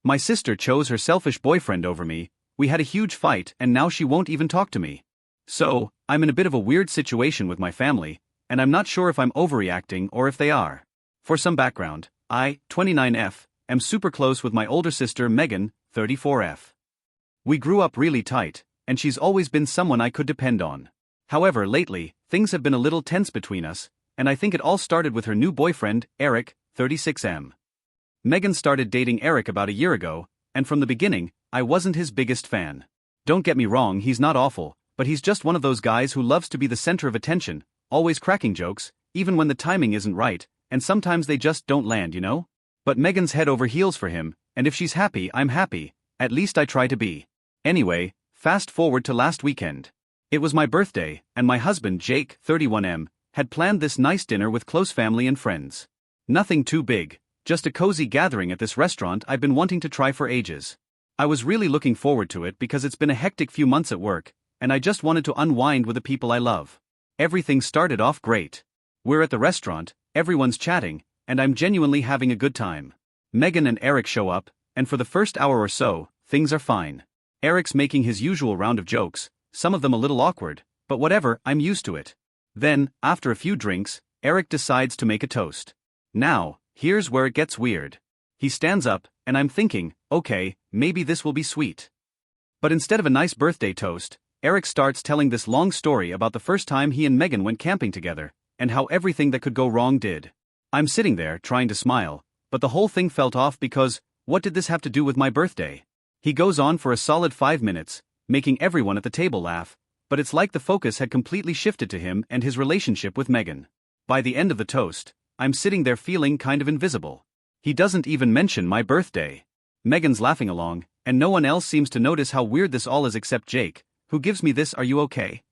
My sister chose her selfish boyfriend over me, we had a huge fight and now she won't even talk to me. So, I'm in a bit of a weird situation with my family, and I'm not sure if I'm overreacting or if they are. For some background, I, 29F, am super close with my older sister Megan, 34F. We grew up really tight, and she's always been someone I could depend on. However, lately, things have been a little tense between us, and I think it all started with her new boyfriend, Eric, 36M. Megan started dating Eric about a year ago, and from the beginning, I wasn't his biggest fan. Don't get me wrong, he's not awful, but he's just one of those guys who loves to be the center of attention, always cracking jokes, even when the timing isn't right, and sometimes they just don't land, you know? But Megan's head over heels for him, and if she's happy, I'm happy, at least I try to be. Anyway, fast forward to last weekend. It was my birthday, and my husband Jake, 31M, had planned this nice dinner with close family and friends. Nothing too big, just a cozy gathering at this restaurant I've been wanting to try for ages. I was really looking forward to it because it's been a hectic few months at work, and I just wanted to unwind with the people I love. Everything started off great. We're at the restaurant, everyone's chatting, and I'm genuinely having a good time. Megan and Eric show up, and for the first hour or so, things are fine. Eric's making his usual round of jokes, some of them a little awkward, but whatever, I'm used to it. Then, after a few drinks, Eric decides to make a toast. Now, here's where it gets weird. He stands up, and I'm thinking, okay, maybe this will be sweet. But instead of a nice birthday toast, Eric starts telling this long story about the first time he and Megan went camping together, and how everything that could go wrong did. I'm sitting there trying to smile, but the whole thing felt off because, what did this have to do with my birthday? He goes on for a solid 5 minutes, making everyone at the table laugh, but it's like the focus had completely shifted to him and his relationship with Megan. By the end of the toast, I'm sitting there feeling kind of invisible. He doesn't even mention my birthday. Megan's laughing along, and no one else seems to notice how weird this all is except Jake, who gives me this "Are you okay?"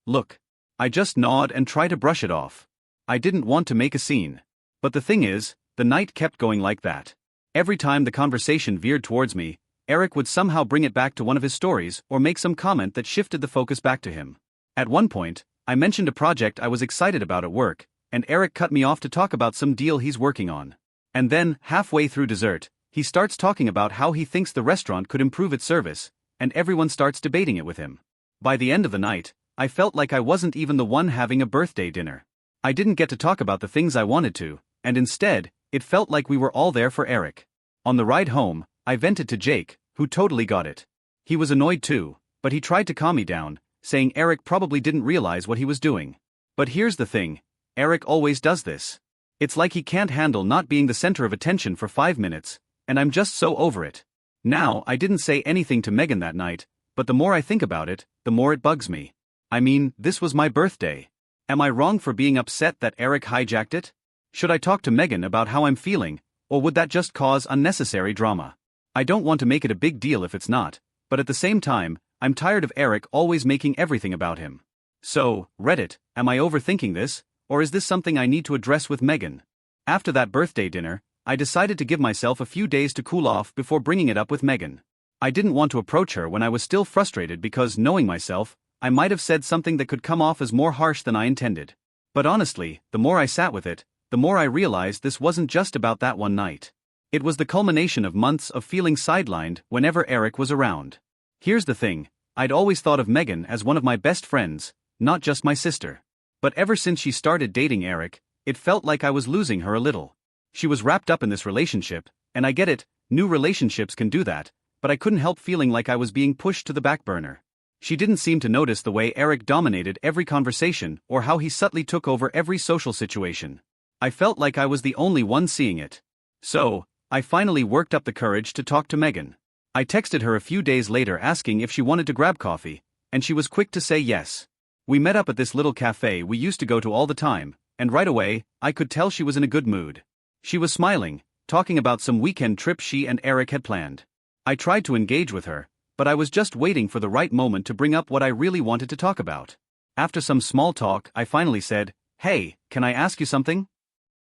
look. I just nod and try to brush it off. I didn't want to make a scene. But the thing is, the night kept going like that. Every time the conversation veered towards me, Eric would somehow bring it back to one of his stories or make some comment that shifted the focus back to him. At one point, I mentioned a project I was excited about at work, and Eric cut me off to talk about some deal he's working on. And then, halfway through dessert, he starts talking about how he thinks the restaurant could improve its service, and everyone starts debating it with him. By the end of the night, I felt like I wasn't even the one having a birthday dinner. I didn't get to talk about the things I wanted to, and instead, it felt like we were all there for Eric. On the ride home, I vented to Jake, who totally got it. He was annoyed too, but he tried to calm me down, saying Eric probably didn't realize what he was doing. But here's the thing, Eric always does this. It's like he can't handle not being the center of attention for 5 minutes, and I'm just so over it. Now, I didn't say anything to Megan that night, but the more I think about it, the more it bugs me. I mean, this was my birthday. Am I wrong for being upset that Eric hijacked it? Should I talk to Megan about how I'm feeling, or would that just cause unnecessary drama? I don't want to make it a big deal if it's not, but at the same time, I'm tired of Eric always making everything about him. So, Reddit, am I overthinking this, or is this something I need to address with Megan? After that birthday dinner, I decided to give myself a few days to cool off before bringing it up with Megan. I didn't want to approach her when I was still frustrated because, knowing myself, I might have said something that could come off as more harsh than I intended. But honestly, the more I sat with it, the more I realized this wasn't just about that one night. It was the culmination of months of feeling sidelined whenever Eric was around. Here's the thing, I'd always thought of Megan as one of my best friends, not just my sister. But ever since she started dating Eric, it felt like I was losing her a little. She was wrapped up in this relationship, and I get it, new relationships can do that, but I couldn't help feeling like I was being pushed to the back burner. She didn't seem to notice the way Eric dominated every conversation or how he subtly took over every social situation. I felt like I was the only one seeing it. So, I finally worked up the courage to talk to Megan. I texted her a few days later asking if she wanted to grab coffee, and she was quick to say yes. We met up at this little cafe we used to go to all the time, and right away, I could tell she was in a good mood. She was smiling, talking about some weekend trip she and Eric had planned. I tried to engage with her, but I was just waiting for the right moment to bring up what I really wanted to talk about. After some small talk, I finally said, "Hey, can I ask you something?"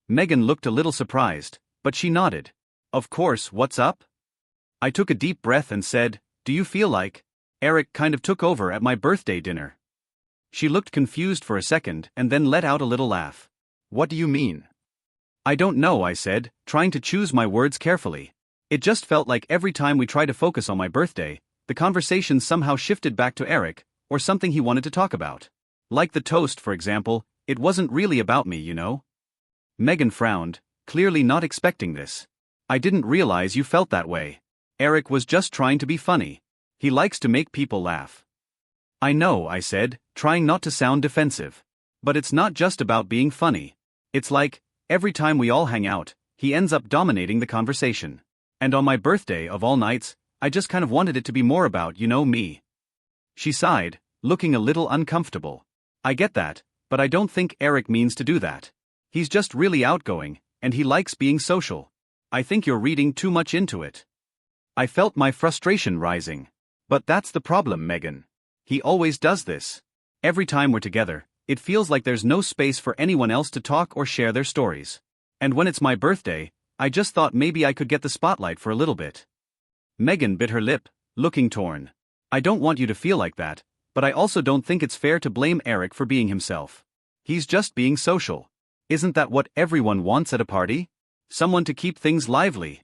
Megan looked a little surprised, but she nodded. "Of course, what's up?" I took a deep breath and said, "Do you feel like Eric kind of took over at my birthday dinner?" She looked confused for a second and then let out a little laugh. "What do you mean?" "I don't know," I said, trying to choose my words carefully. It just felt like every time we tried to focus on my birthday, the conversation somehow shifted back to Eric, or something he wanted to talk about. Like the toast, for example, it wasn't really about me, you know? Megan frowned, clearly not expecting this. I didn't realize you felt that way. Eric was just trying to be funny. He likes to make people laugh. I know, I said, trying not to sound defensive. But it's not just about being funny. It's like, every time we all hang out, he ends up dominating the conversation. And on my birthday of all nights, I just kind of wanted it to be more about, me. She sighed, looking a little uncomfortable. I get that, but I don't think Eric means to do that. He's just really outgoing, and he likes being social. I think you're reading too much into it. I felt my frustration rising. But that's the problem, Megan. He always does this. Every time we're together, it feels like there's no space for anyone else to talk or share their stories. And when it's my birthday, I just thought maybe I could get the spotlight for a little bit. Megan bit her lip, looking torn. I don't want you to feel like that, but I also don't think it's fair to blame Eric for being himself. He's just being social. Isn't that what everyone wants at a party? Someone to keep things lively.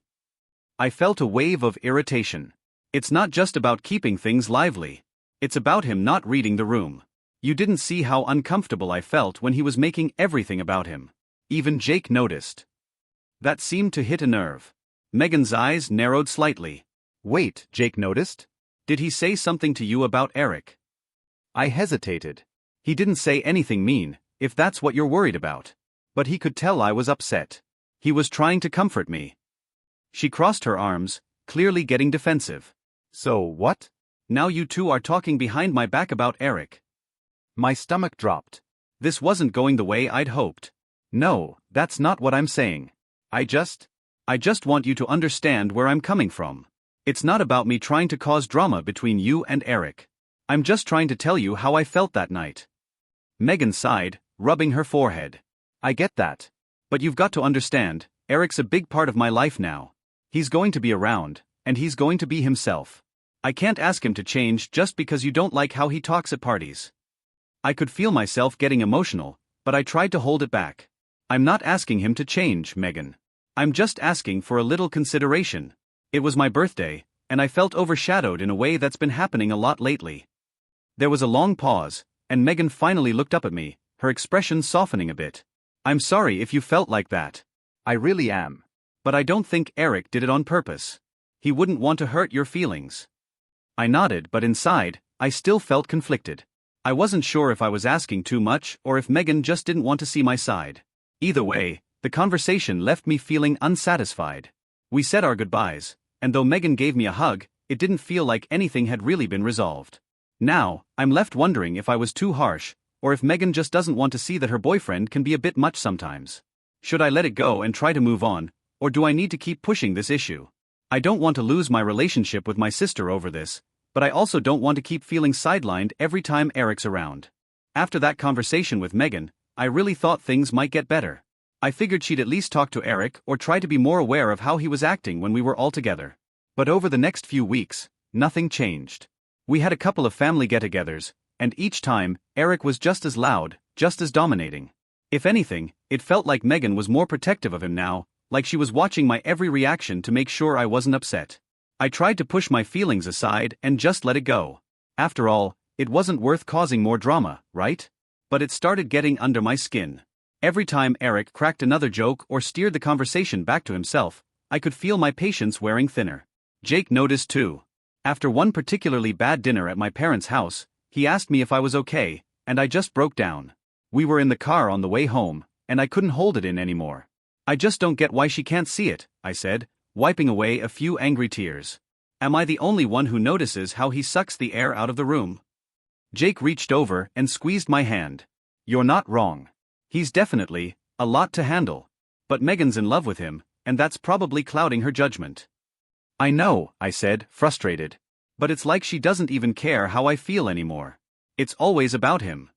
I felt a wave of irritation. It's not just about keeping things lively. It's about him not reading the room. You didn't see how uncomfortable I felt when he was making everything about him. Even Jake noticed. That seemed to hit a nerve. Megan's eyes narrowed slightly. Wait, Jake noticed? Did he say something to you about Eric? I hesitated. He didn't say anything mean, if that's what you're worried about. But he could tell I was upset. He was trying to comfort me. She crossed her arms, clearly getting defensive. So what? Now you two are talking behind my back about Eric. My stomach dropped. This wasn't going the way I'd hoped. No, that's not what I'm saying. I just want you to understand where I'm coming from. It's not about me trying to cause drama between you and Eric. I'm just trying to tell you how I felt that night. Megan sighed, rubbing her forehead. I get that. But you've got to understand, Eric's a big part of my life now. He's going to be around, and he's going to be himself. I can't ask him to change just because you don't like how he talks at parties. I could feel myself getting emotional, but I tried to hold it back. I'm not asking him to change, Megan. I'm just asking for a little consideration. It was my birthday, and I felt overshadowed in a way that's been happening a lot lately. There was a long pause, and Megan finally looked up at me, her expression softening a bit. I'm sorry if you felt like that. I really am. But I don't think Eric did it on purpose. He wouldn't want to hurt your feelings. I nodded, but inside, I still felt conflicted. I wasn't sure if I was asking too much or if Megan just didn't want to see my side. Either way, the conversation left me feeling unsatisfied. We said our goodbyes, and though Megan gave me a hug, it didn't feel like anything had really been resolved. Now, I'm left wondering if I was too harsh, or if Megan just doesn't want to see that her boyfriend can be a bit much sometimes. Should I let it go and try to move on, or do I need to keep pushing this issue? I don't want to lose my relationship with my sister over this, but I also don't want to keep feeling sidelined every time Eric's around. After that conversation with Megan, I really thought things might get better. I figured she'd at least talk to Eric or try to be more aware of how he was acting when we were all together. But over the next few weeks, nothing changed. We had a couple of family get-togethers, and each time, Eric was just as loud, just as dominating. If anything, it felt like Megan was more protective of him now, like she was watching my every reaction to make sure I wasn't upset. I tried to push my feelings aside and just let it go. After all, it wasn't worth causing more drama, right? But it started getting under my skin. Every time Eric cracked another joke or steered the conversation back to himself, I could feel my patience wearing thinner. Jake noticed too. After one particularly bad dinner at my parents' house, he asked me if I was okay, and I just broke down. We were in the car on the way home, and I couldn't hold it in anymore. I just don't get why she can't see it, I said, wiping away a few angry tears. Am I the only one who notices how he sucks the air out of the room? Jake reached over and squeezed my hand. You're not wrong. He's definitely a lot to handle. But Megan's in love with him, and that's probably clouding her judgment. I know, I said, frustrated. But it's like she doesn't even care how I feel anymore. It's always about him.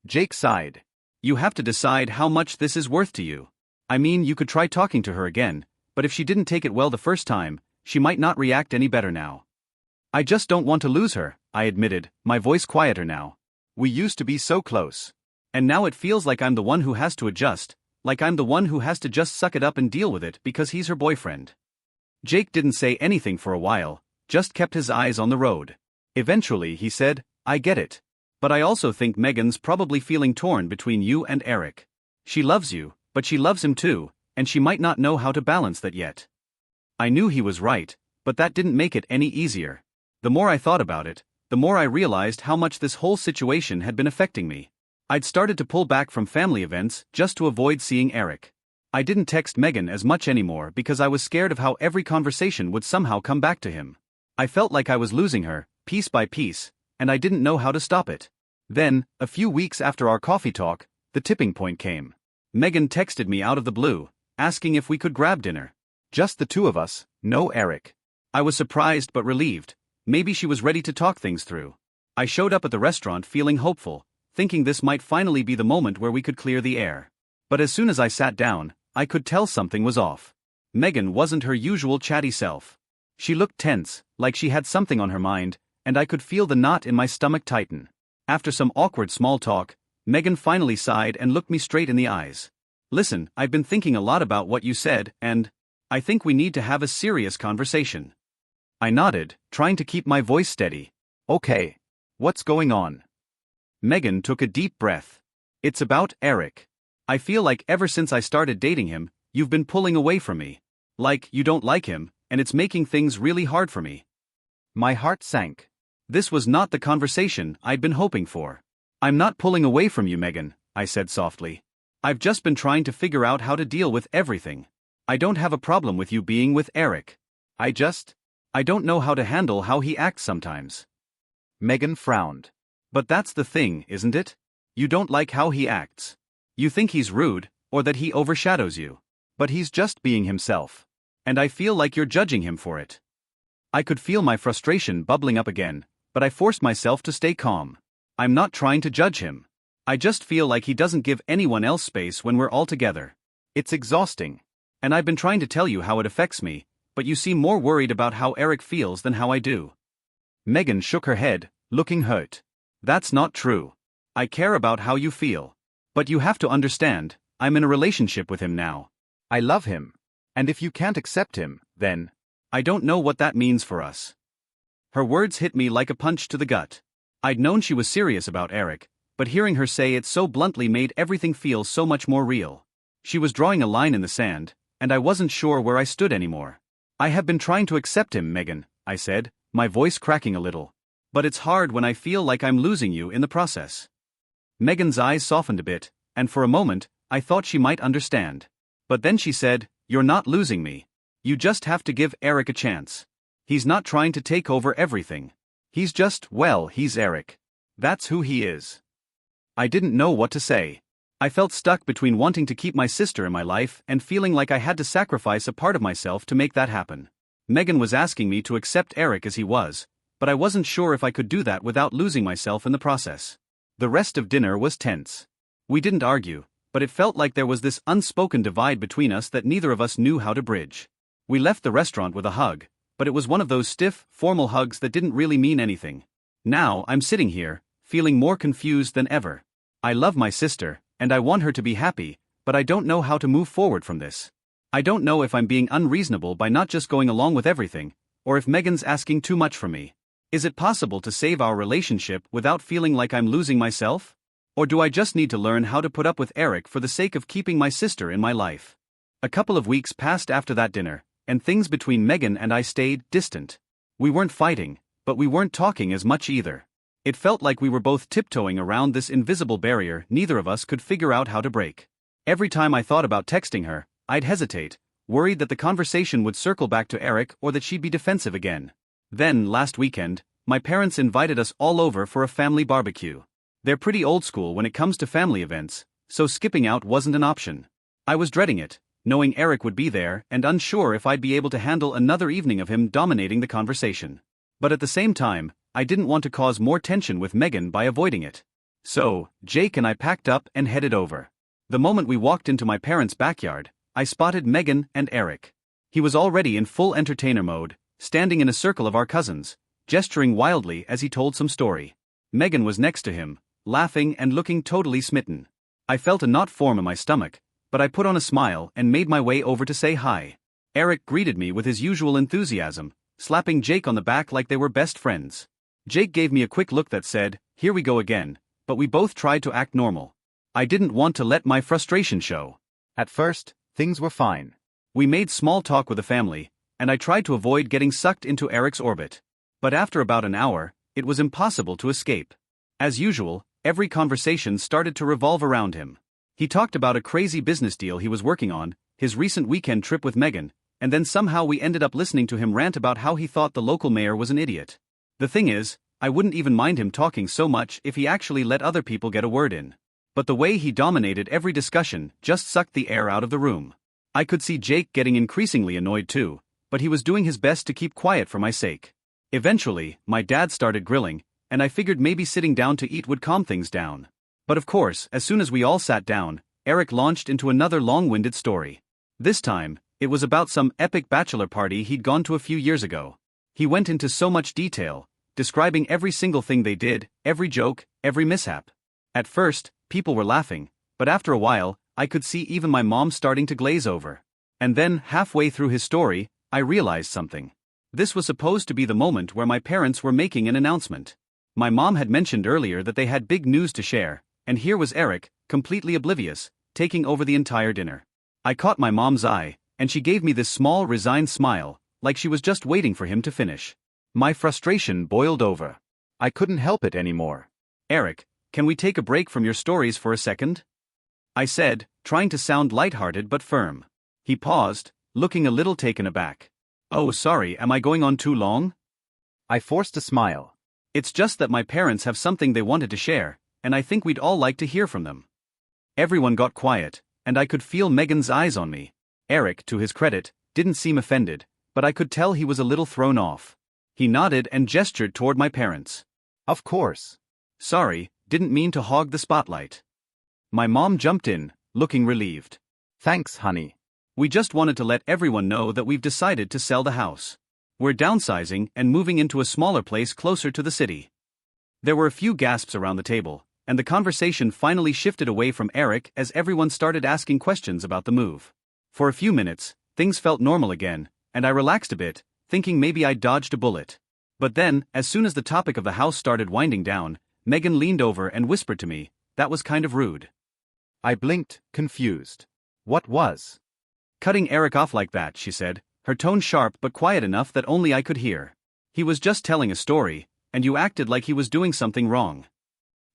Jake sighed. You have to decide how much this is worth to you. I mean, you could try talking to her again, but if she didn't take it well the first time, she might not react any better now. I just don't want to lose her, I admitted, my voice quieter now. We used to be so close. And now it feels like I'm the one who has to adjust, like I'm the one who has to just suck it up and deal with it because he's her boyfriend. Jake didn't say anything for a while, just kept his eyes on the road. Eventually he said, I get it. But I also think Megan's probably feeling torn between you and Eric. She loves you, but she loves him too, and she might not know how to balance that yet. I knew he was right, but that didn't make it any easier. The more I thought about it, the more I realized how much this whole situation had been affecting me. I'd started to pull back from family events just to avoid seeing Eric. I didn't text Megan as much anymore because I was scared of how every conversation would somehow come back to him. I felt like I was losing her, piece by piece, and I didn't know how to stop it. Then, a few weeks after our coffee talk, the tipping point came. Megan texted me out of the blue, asking if we could grab dinner. Just the two of us, no Eric. I was surprised but relieved. Maybe she was ready to talk things through. I showed up at the restaurant feeling hopeful, thinking this might finally be the moment where we could clear the air. But as soon as I sat down, I could tell something was off. Megan wasn't her usual chatty self. She looked tense, like she had something on her mind, and I could feel the knot in my stomach tighten. After some awkward small talk, Megan finally sighed and looked me straight in the eyes. Listen, I've been thinking a lot about what you said, and I think we need to have a serious conversation. I nodded, trying to keep my voice steady. Okay. What's going on? Megan took a deep breath. It's about Eric. I feel like ever since I started dating him, you've been pulling away from me. Like, you don't like him, and it's making things really hard for me. My heart sank. This was not the conversation I'd been hoping for. I'm not pulling away from you, Megan, I said softly. I've just been trying to figure out how to deal with everything. I don't have a problem with you being with Eric. I don't know how to handle how he acts sometimes. Megan frowned. But that's the thing, isn't it? You don't like how he acts. You think he's rude, or that he overshadows you. But he's just being himself. And I feel like you're judging him for it. I could feel my frustration bubbling up again, but I forced myself to stay calm. I'm not trying to judge him. I just feel like he doesn't give anyone else space when we're all together. It's exhausting. And I've been trying to tell you how it affects me, but you seem more worried about how Eric feels than how I do. Megan shook her head, looking hurt. That's not true. I care about how you feel. But you have to understand, I'm in a relationship with him now. I love him. And if you can't accept him, then I don't know what that means for us. Her words hit me like a punch to the gut. I'd known she was serious about Eric, but hearing her say it so bluntly made everything feel so much more real. She was drawing a line in the sand, and I wasn't sure where I stood anymore. I have been trying to accept him, Megan, I said, my voice cracking a little. But it's hard when I feel like I'm losing you in the process. Megan's eyes softened a bit, and for a moment, I thought she might understand. But then she said, You're not losing me. You just have to give Eric a chance. He's not trying to take over everything. He's he's Eric. That's who he is. I didn't know what to say. I felt stuck between wanting to keep my sister in my life and feeling like I had to sacrifice a part of myself to make that happen. Megan was asking me to accept Eric as he was, but I wasn't sure if I could do that without losing myself in the process. The rest of dinner was tense. We didn't argue, but it felt like there was this unspoken divide between us that neither of us knew how to bridge. We left the restaurant with a hug, but it was one of those stiff, formal hugs that didn't really mean anything. Now I'm sitting here, feeling more confused than ever. I love my sister, and I want her to be happy, but I don't know how to move forward from this. I don't know if I'm being unreasonable by not just going along with everything, or if Megan's asking too much from me. Is it possible to save our relationship without feeling like I'm losing myself? Or do I just need to learn how to put up with Eric for the sake of keeping my sister in my life? A couple of weeks passed after that dinner, and things between Megan and I stayed distant. We weren't fighting, but we weren't talking as much either. It felt like we were both tiptoeing around this invisible barrier neither of us could figure out how to break. Every time I thought about texting her, I'd hesitate, worried that the conversation would circle back to Eric or that she'd be defensive again. Then, last weekend, my parents invited us all over for a family barbecue. They're pretty old school when it comes to family events, so skipping out wasn't an option. I was dreading it, knowing Eric would be there and unsure if I'd be able to handle another evening of him dominating the conversation. But at the same time, I didn't want to cause more tension with Megan by avoiding it. So, Jake and I packed up and headed over. The moment we walked into my parents' backyard, I spotted Megan and Eric. He was already in full entertainer mode, standing in a circle of our cousins, gesturing wildly as he told some story. Megan was next to him, laughing and looking totally smitten. I felt a knot form in my stomach, but I put on a smile and made my way over to say hi. Eric greeted me with his usual enthusiasm, slapping Jake on the back like they were best friends. Jake gave me a quick look that said, "Here we go again," but we both tried to act normal. I didn't want to let my frustration show. At first, things were fine. We made small talk with the family, and I tried to avoid getting sucked into Eric's orbit. But after about an hour, it was impossible to escape. As usual, every conversation started to revolve around him. He talked about a crazy business deal he was working on, his recent weekend trip with Megan, and then somehow we ended up listening to him rant about how he thought the local mayor was an idiot. The thing is, I wouldn't even mind him talking so much if he actually let other people get a word in. But the way he dominated every discussion just sucked the air out of the room. I could see Jake getting increasingly annoyed too, but he was doing his best to keep quiet for my sake. Eventually, my dad started grilling, and I figured maybe sitting down to eat would calm things down. But of course, as soon as we all sat down, Eric launched into another long-winded story. This time, it was about some epic bachelor party he'd gone to a few years ago. He went into so much detail, describing every single thing they did, every joke, every mishap. At first, people were laughing, but after a while, I could see even my mom starting to glaze over. And then, halfway through his story, I realized something. This was supposed to be the moment where my parents were making an announcement. My mom had mentioned earlier that they had big news to share, and here was Eric, completely oblivious, taking over the entire dinner. I caught my mom's eye, and she gave me this small, resigned smile, like she was just waiting for him to finish. My frustration boiled over. I couldn't help it anymore. "Eric, can we take a break from your stories for a second?" I said, trying to sound lighthearted but firm. He paused, looking a little taken aback. "Oh, sorry, am I going on too long?" I forced a smile. "It's just that my parents have something they wanted to share, and I think we'd all like to hear from them." Everyone got quiet, and I could feel Megan's eyes on me. Eric, to his credit, didn't seem offended, but I could tell he was a little thrown off. He nodded and gestured toward my parents. Of course. "Sorry, didn't mean to hog the spotlight." My mom jumped in, looking relieved. "Thanks, honey. "We just wanted to let everyone know that we've decided to sell the house. We're downsizing and moving into a smaller place closer to the city." There were a few gasps around the table, and the conversation finally shifted away from Eric as everyone started asking questions about the move. For a few minutes, things felt normal again, and I relaxed a bit, thinking maybe I'd dodged a bullet. But then, as soon as the topic of the house started winding down, Megan leaned over and whispered to me, "That was kind of rude." I blinked, confused. What was? "Cutting Eric off like that," she said, her tone sharp but quiet enough that only I could hear. "He was just telling a story, and you acted like he was doing something wrong."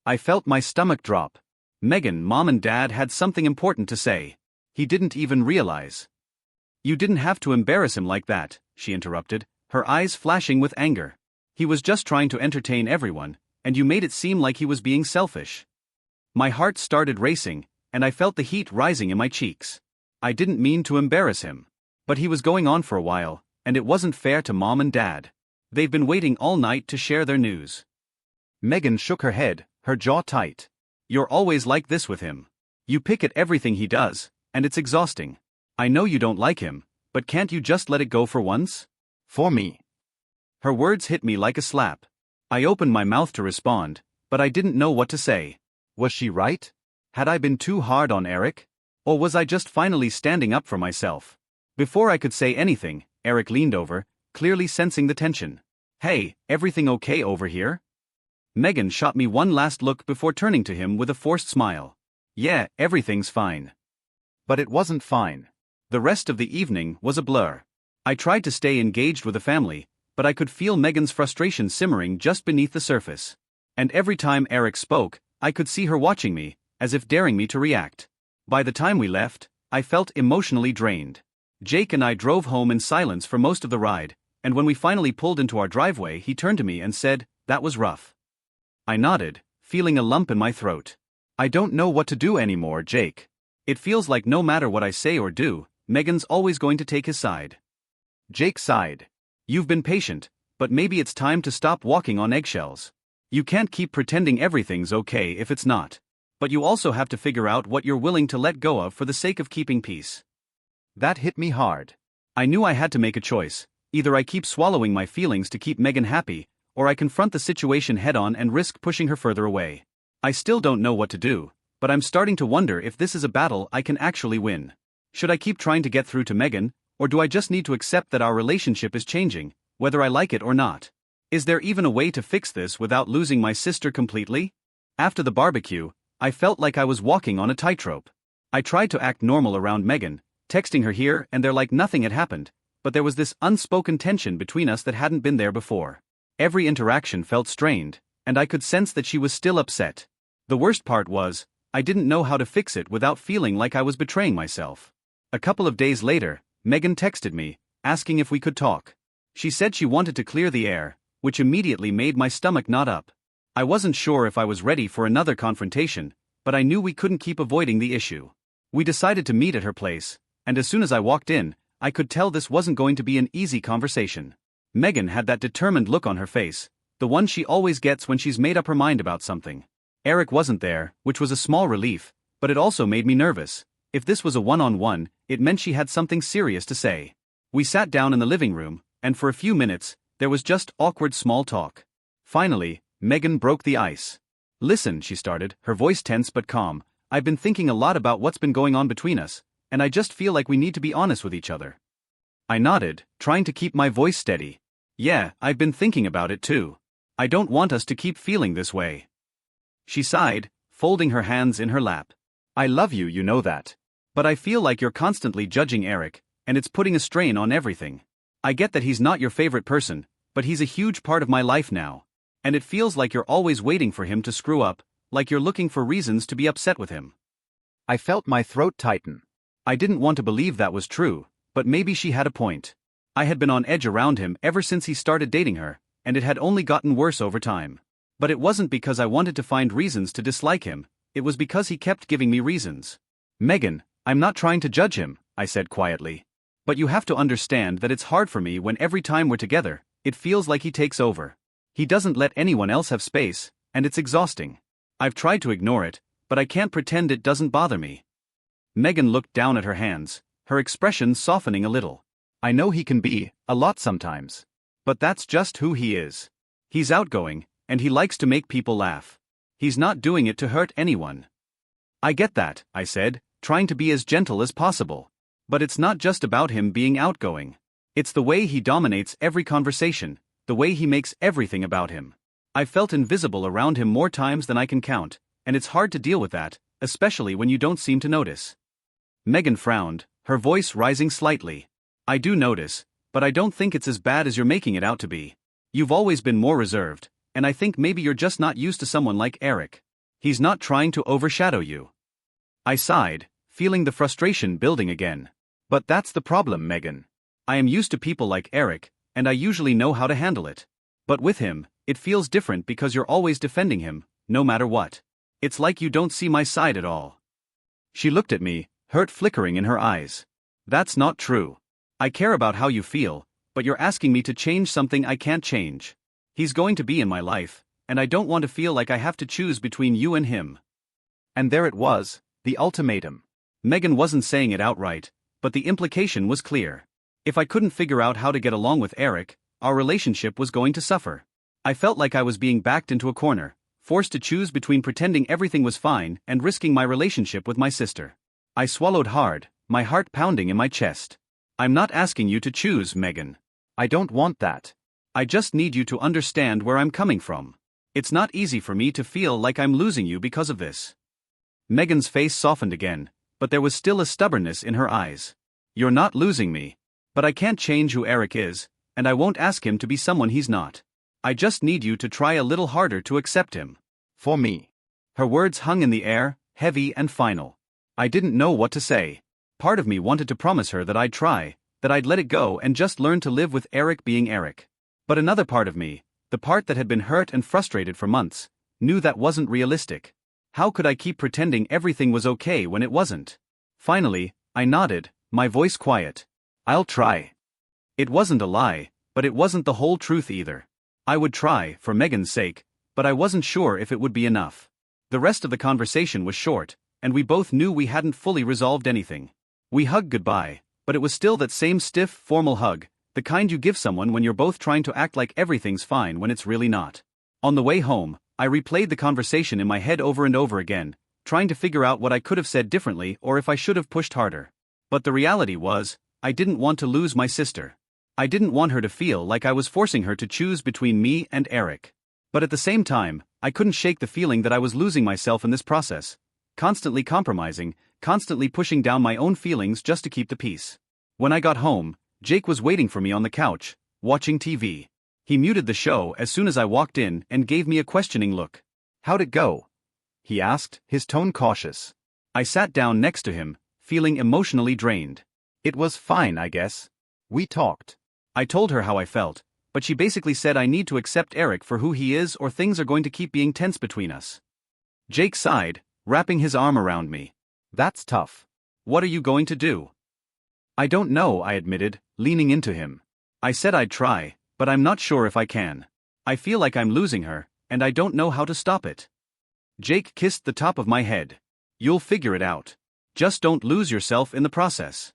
I felt my stomach drop. Megan, Mom and Dad had something important to say. He didn't even realize. "You didn't have to embarrass him like that," she interrupted, her eyes flashing with anger. "He was just trying to entertain everyone, and you made it seem like he was being selfish." My heart started racing, and I felt the heat rising in my cheeks. I didn't mean to embarrass him. But he was going on for a while, and it wasn't fair to Mom and Dad. They've been waiting all night to share their news. Megan shook her head, her jaw tight. "You're always like this with him. You pick at everything he does, and it's exhausting. I know you don't like him, but can't you just let it go for once?" For me. Her words hit me like a slap. I opened my mouth to respond, but I didn't know what to say. Was she right? Had I been too hard on Eric? Or was I just finally standing up for myself? Before I could say anything, Eric leaned over, clearly sensing the tension. "Hey, everything okay over here?" Megan shot me one last look before turning to him with a forced smile. "Yeah, everything's fine." But it wasn't fine. The rest of the evening was a blur. I tried to stay engaged with the family, but I could feel Megan's frustration simmering just beneath the surface. And every time Eric spoke, I could see her watching me, as if daring me to react. By the time we left, I felt emotionally drained. Jake and I drove home in silence for most of the ride, and when we finally pulled into our driveway, he turned to me and said, "That was rough." I nodded, feeling a lump in my throat. "I don't know what to do anymore, Jake. It feels like no matter what I say or do, Megan's always going to take his side." Jake sighed. "You've been patient, but maybe it's time to stop walking on eggshells. You can't keep pretending everything's okay if it's not. But you also have to figure out what you're willing to let go of for the sake of keeping peace." That hit me hard. I knew I had to make a choice. Either I keep swallowing my feelings to keep Megan happy, or I confront the situation head-on and risk pushing her further away. I still don't know what to do, but I'm starting to wonder if this is a battle I can actually win. Should I keep trying to get through to Megan, Or do I just need to accept that our relationship is changing, whether I like it or not? Is there even a way to fix this without losing my sister completely? After the barbecue, I felt like I was walking on a tightrope. I tried to act normal around Megan, texting her here and there like nothing had happened, but there was this unspoken tension between us that hadn't been there before. Every interaction felt strained, and I could sense that she was still upset. The worst part was, I didn't know how to fix it without feeling like I was betraying myself. A couple of days later, Megan texted me, asking if we could talk. She said she wanted to clear the air, which immediately made my stomach knot up. I wasn't sure if I was ready for another confrontation, but I knew we couldn't keep avoiding the issue. We decided to meet at her place, and as soon as I walked in, I could tell this wasn't going to be an easy conversation. Megan had that determined look on her face, the one she always gets when she's made up her mind about something. Eric wasn't there, which was a small relief, but it also made me nervous. If this was a one-on-one, it meant she had something serious to say. We sat down in the living room, and for a few minutes, there was just awkward small talk. Finally, Megan broke the ice. "Listen," she started, her voice tense but calm, "I've been thinking a lot about what's been going on between us, and I just feel like we need to be honest with each other." I nodded, trying to keep my voice steady. "Yeah, I've been thinking about it too. I don't want us to keep feeling this way." She sighed, folding her hands in her lap. "I love you, you know that. But I feel like you're constantly judging Eric, and it's putting a strain on everything. I get that he's not your favorite person, but he's a huge part of my life now. And it feels like you're always waiting for him to screw up, like you're looking for reasons to be upset with him." I felt my throat tighten. I didn't want to believe that was true, but maybe she had a point. I had been on edge around him ever since he started dating her, and it had only gotten worse over time. But it wasn't because I wanted to find reasons to dislike him, it was because he kept giving me reasons. "Megan, I'm not trying to judge him," I said quietly. "But you have to understand that it's hard for me when every time we're together, it feels like he takes over. He doesn't let anyone else have space, and it's exhausting. I've tried to ignore it, but I can't pretend it doesn't bother me." Megan looked down at her hands, her expression softening a little. "I know he can be a lot sometimes. But that's just who he is. He's outgoing, and he likes to make people laugh. He's not doing it to hurt anyone." "I get that," I said, trying to be as gentle as possible. "But it's not just about him being outgoing. It's the way he dominates every conversation, the way he makes everything about him. I've felt invisible around him more times than I can count, and it's hard to deal with that, especially when you don't seem to notice." Megan frowned, her voice rising slightly. "I do notice, but I don't think it's as bad as you're making it out to be. You've always been more reserved, and I think maybe you're just not used to someone like Eric. He's not trying to overshadow you." I sighed, feeling the frustration building again. "But that's the problem, Megan. I am used to people like Eric, and I usually know how to handle it. But with him, it feels different because you're always defending him, no matter what. It's like you don't see my side at all." She looked at me, hurt flickering in her eyes. "That's not true. I care about how you feel, but you're asking me to change something I can't change. He's going to be in my life, and I don't want to feel like I have to choose between you and him." And there it was, the ultimatum. Megan wasn't saying it outright, but the implication was clear. If I couldn't figure out how to get along with Eric, our relationship was going to suffer. I felt like I was being backed into a corner, forced to choose between pretending everything was fine and risking my relationship with my sister. I swallowed hard, my heart pounding in my chest. "I'm not asking you to choose, Megan. I don't want that. I just need you to understand where I'm coming from. It's not easy for me to feel like I'm losing you because of this." Megan's face softened again, but there was still a stubbornness in her eyes. "You're not losing me. But I can't change who Eric is, and I won't ask him to be someone he's not. I just need you to try a little harder to accept him." For me. Her words hung in the air, heavy and final. I didn't know what to say. Part of me wanted to promise her that I'd try, that I'd let it go and just learn to live with Eric being Eric. But another part of me, the part that had been hurt and frustrated for months, knew that wasn't realistic. How could I keep pretending everything was okay when it wasn't? Finally, I nodded, my voice quiet. "I'll try." It wasn't a lie, but it wasn't the whole truth either. I would try, for Megan's sake, but I wasn't sure if it would be enough. The rest of the conversation was short, and we both knew we hadn't fully resolved anything. We hugged goodbye, but it was still that same stiff, formal hug, the kind you give someone when you're both trying to act like everything's fine when it's really not. On the way home, I replayed the conversation in my head over and over again, trying to figure out what I could have said differently or if I should have pushed harder. But the reality was, I didn't want to lose my sister. I didn't want her to feel like I was forcing her to choose between me and Eric. But at the same time, I couldn't shake the feeling that I was losing myself in this process, constantly compromising, constantly pushing down my own feelings just to keep the peace. When I got home, Jake was waiting for me on the couch, watching TV. He muted the show as soon as I walked in and gave me a questioning look. How'd it go? He asked, his tone cautious. I sat down next to him, feeling emotionally drained. It was fine, I guess. We talked. I told her how I felt, but she basically said I need to accept Eric for who he is or things are going to keep being tense between us. Jake sighed, wrapping his arm around me. That's tough. What are you going to do? I don't know, I admitted, leaning into him. I said I'd try, but I'm not sure if I can. I feel like I'm losing her, and I don't know how to stop it. Jake kissed the top of my head. You'll figure it out. Just don't lose yourself in the process.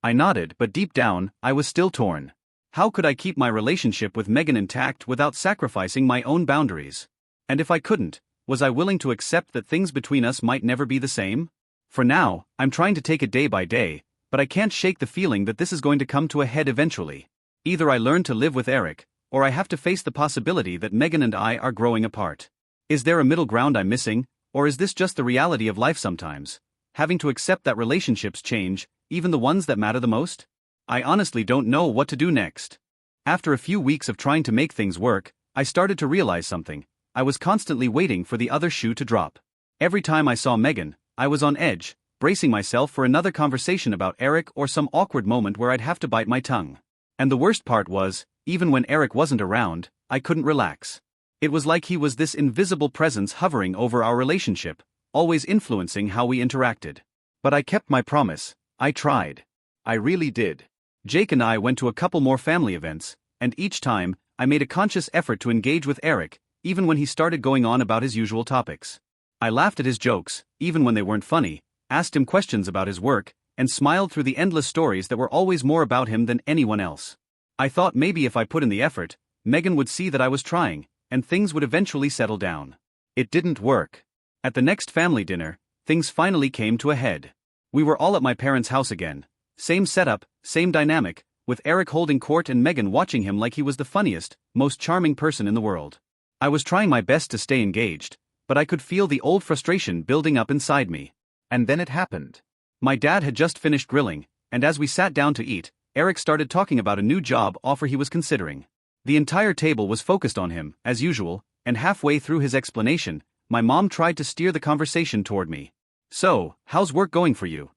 I nodded, but deep down, I was still torn. How could I keep my relationship with Megan intact without sacrificing my own boundaries? And if I couldn't, was I willing to accept that things between us might never be the same? For now, I'm trying to take it day by day, but I can't shake the feeling that this is going to come to a head eventually. Either I learn to live with Eric, or I have to face the possibility that Megan and I are growing apart. Is there a middle ground I'm missing, or is this just the reality of life sometimes? Having to accept that relationships change, even the ones that matter the most? I honestly don't know what to do next. After a few weeks of trying to make things work, I started to realize something. I was constantly waiting for the other shoe to drop. Every time I saw Megan, I was on edge, bracing myself for another conversation about Eric or some awkward moment where I'd have to bite my tongue. And the worst part was, even when Eric wasn't around, I couldn't relax. It was like he was this invisible presence hovering over our relationship, always influencing how we interacted. But I kept my promise. I tried. I really did. Jake and I went to a couple more family events, and each time, I made a conscious effort to engage with Eric, even when he started going on about his usual topics. I laughed at his jokes, even when they weren't funny, asked him questions about his work, and smiled through the endless stories that were always more about him than anyone else. I thought maybe if I put in the effort, Megan would see that I was trying, and things would eventually settle down. It didn't work. At the next family dinner, things finally came to a head. We were all at my parents' house again. Same setup, same dynamic, with Eric holding court and Megan watching him like he was the funniest, most charming person in the world. I was trying my best to stay engaged, but I could feel the old frustration building up inside me. And then it happened. My dad had just finished grilling, and as we sat down to eat, Eric started talking about a new job offer he was considering. The entire table was focused on him, as usual, and halfway through his explanation, my mom tried to steer the conversation toward me. So, how's work going for you?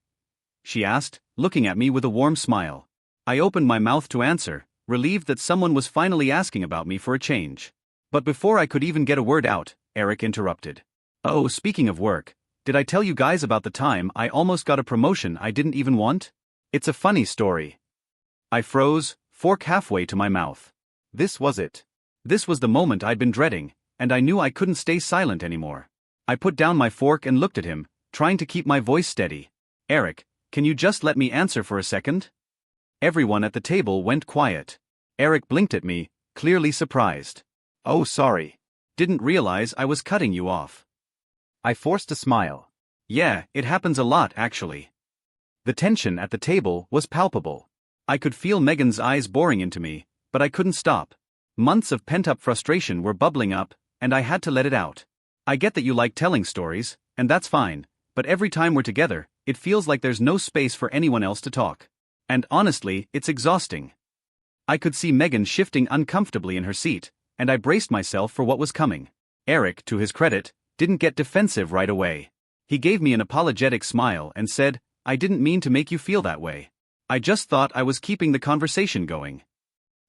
She asked, looking at me with a warm smile. I opened my mouth to answer, relieved that someone was finally asking about me for a change. But before I could even get a word out, Eric interrupted. Oh, speaking of work, did I tell you guys about the time I almost got a promotion I didn't even want? It's a funny story. I froze, fork halfway to my mouth. This was it. This was the moment I'd been dreading, and I knew I couldn't stay silent anymore. I put down my fork and looked at him, trying to keep my voice steady. Eric, can you just let me answer for a second? Everyone at the table went quiet. Eric blinked at me, clearly surprised. Oh, sorry. Didn't realize I was cutting you off. I forced a smile. Yeah, it happens a lot actually. The tension at the table was palpable. I could feel Megan's eyes boring into me, but I couldn't stop. Months of pent-up frustration were bubbling up, and I had to let it out. I get that you like telling stories, and that's fine, but every time we're together, it feels like there's no space for anyone else to talk. And honestly, it's exhausting. I could see Megan shifting uncomfortably in her seat, and I braced myself for what was coming. Eric, to his credit, didn't get defensive right away. He gave me an apologetic smile and said, I didn't mean to make you feel that way. I just thought I was keeping the conversation going.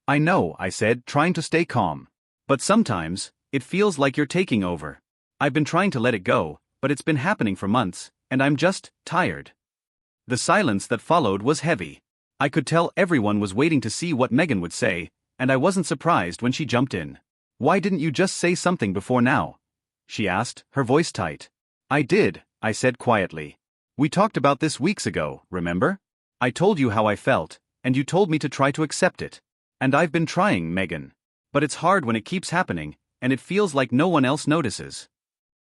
I know, I said, trying to stay calm. But sometimes, it feels like you're taking over. I've been trying to let it go, but it's been happening for months, and I'm just tired. The silence that followed was heavy. I could tell everyone was waiting to see what Megan would say, and I wasn't surprised when she jumped in. Why didn't you just say something before now? She asked, her voice tight. I did, I said quietly. We talked about this weeks ago, remember? I told you how I felt, and you told me to try to accept it. And I've been trying, Megan. But it's hard when it keeps happening, and it feels like no one else notices.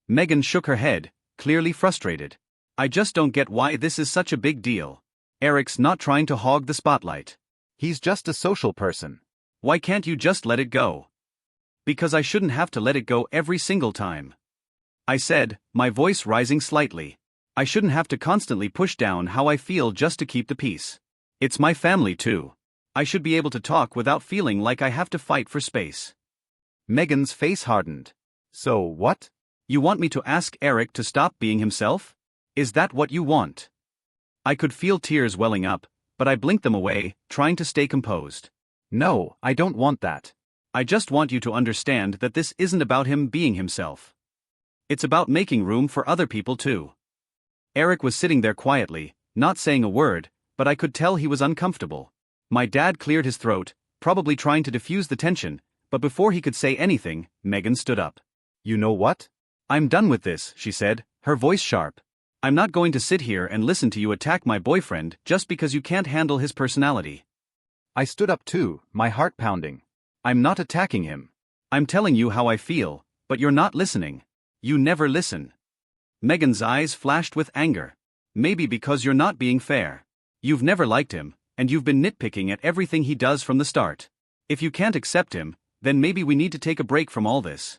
Megan shook her head, clearly frustrated. I just don't get why this is such a big deal. Eric's not trying to hog the spotlight. He's just a social person. Why can't you just let it go? Because I shouldn't have to let it go every single time. I said, my voice rising slightly. I shouldn't have to constantly push down how I feel just to keep the peace. It's my family too. I should be able to talk without feeling like I have to fight for space. Megan's face hardened. So what? You want me to ask Eric to stop being himself? Is that what you want? I could feel tears welling up, but I blinked them away, trying to stay composed. No, I don't want that. I just want you to understand that this isn't about him being himself. It's about making room for other people too. Eric was sitting there quietly, not saying a word, but I could tell he was uncomfortable. My dad cleared his throat, probably trying to diffuse the tension, but before he could say anything, Megan stood up. You know what? I'm done with this, she said, her voice sharp. I'm not going to sit here and listen to you attack my boyfriend just because you can't handle his personality. I stood up too, my heart pounding. I'm not attacking him. I'm telling you how I feel, but you're not listening. You never listen. Megan's eyes flashed with anger. Maybe because you're not being fair. You've never liked him, and you've been nitpicking at everything he does from the start. If you can't accept him, then maybe we need to take a break from all this.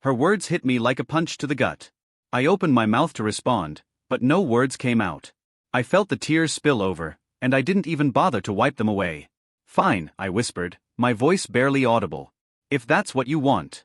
Her words hit me like a punch to the gut. I opened my mouth to respond, but no words came out. I felt the tears spill over, and I didn't even bother to wipe them away. Fine, I whispered, my voice barely audible. If that's what you want.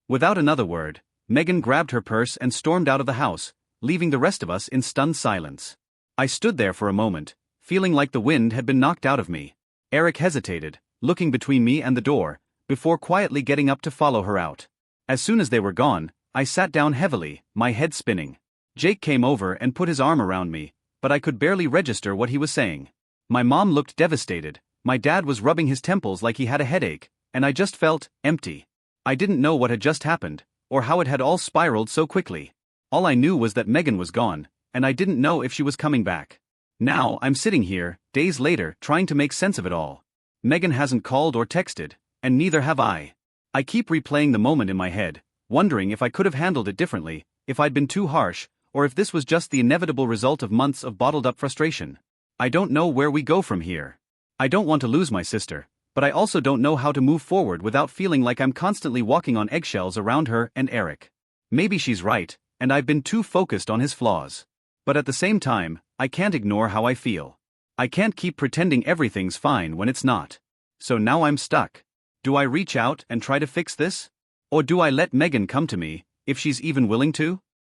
Without another word, Megan grabbed her purse and stormed out of the house, leaving the rest of us in stunned silence. I stood there for a moment, feeling like the wind had been knocked out of me. Eric hesitated, looking between me and the door, before quietly getting up to follow her out. As soon as they were gone, I sat down heavily, my head spinning. Jake came over and put his arm around me, but I could barely register what he was saying. My mom looked devastated, my dad was rubbing his temples like he had a headache, and I just felt empty. I didn't know what had just happened, or how it had all spiraled so quickly. All I knew was that Megan was gone, and I didn't know if she was coming back. Now I'm sitting here, days later, trying to make sense of it all. Megan hasn't called or texted, and neither have I. I keep replaying the moment in my head, wondering if I could have handled it differently, if I'd been too harsh, or if this was just the inevitable result of months of bottled-up frustration. I don't know where we go from here. I don't want to lose my sister, but I also don't know how to move forward without feeling like I'm constantly walking on eggshells around her and Eric. Maybe she's right, and I've been too focused on his flaws. But at the same time, I can't ignore how I feel. I can't keep pretending everything's fine when it's not. So now I'm stuck. Do I reach out and try to fix this? Or do I let Megan come to me, if she's even willing to?